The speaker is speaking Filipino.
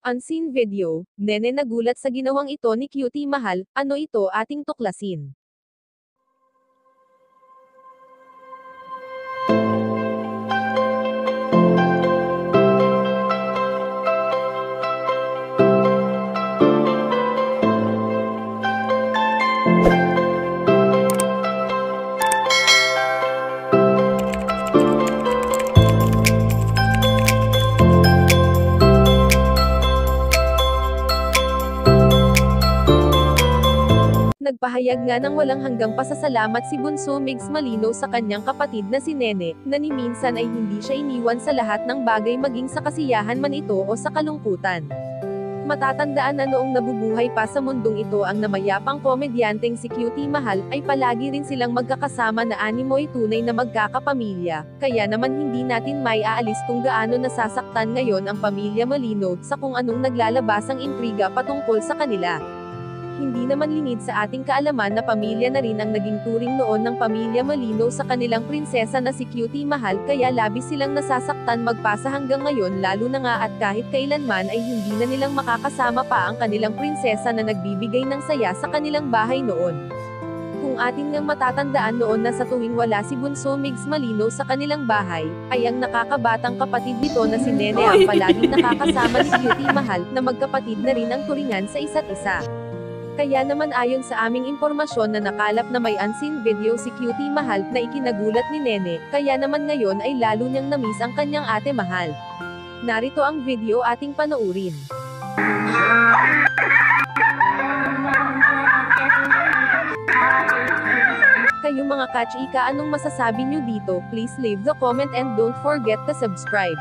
Unseen video, Nene nagulat sa ginawang ito ni Cutie Mahal, ano ito ating tuklasin. Nagpahayag nga ng walang hanggang pasasalamat si Bunso Migs Malino sa kanyang kapatid na si Nene, na ni minsan ay hindi siya iniwan sa lahat ng bagay maging sa kasiyahan man ito o sa kalungkutan. Matatandaan na noong nabubuhay pa sa mundong ito ang namayapang komedyanteng si Cutie Mahal, ay palagi rin silang magkakasama na animoy tunay na magkakapamilya, kaya naman hindi natin may aalis kung gaano nasasaktan ngayon ang pamilya Malino sa kung anong naglalabasang intriga patungkol sa kanila. Hindi naman lingid sa ating kaalaman na pamilya na rin ang naging turing noon ng pamilya Malino sa kanilang prinsesa na si Cutie Mahal, kaya labis silang nasasaktan magpasa hanggang ngayon, lalo na nga at kahit kailanman ay hindi na nilang makakasama pa ang kanilang prinsesa na nagbibigay ng saya sa kanilang bahay noon. Kung atin ngang matatandaan noon na sa tuwing wala si Bunso Migs Malino sa kanilang bahay, ay ang nakakabatang kapatid nito na si Nene ang palaging nakakasama ni Cutie Mahal, na magkapatid na rin ang turingan sa isa't isa. Kaya naman ayon sa aming impormasyon na nakalap na may unseen video si Cutie Mahal na ikinagulat ni Nene, kaya naman ngayon ay lalo niyang namiss ang kanyang ate mahal. Narito ang video ating panoorin. Kayo mga kachika, anong masasabi niyo dito? Please leave the comment and don't forget to subscribe.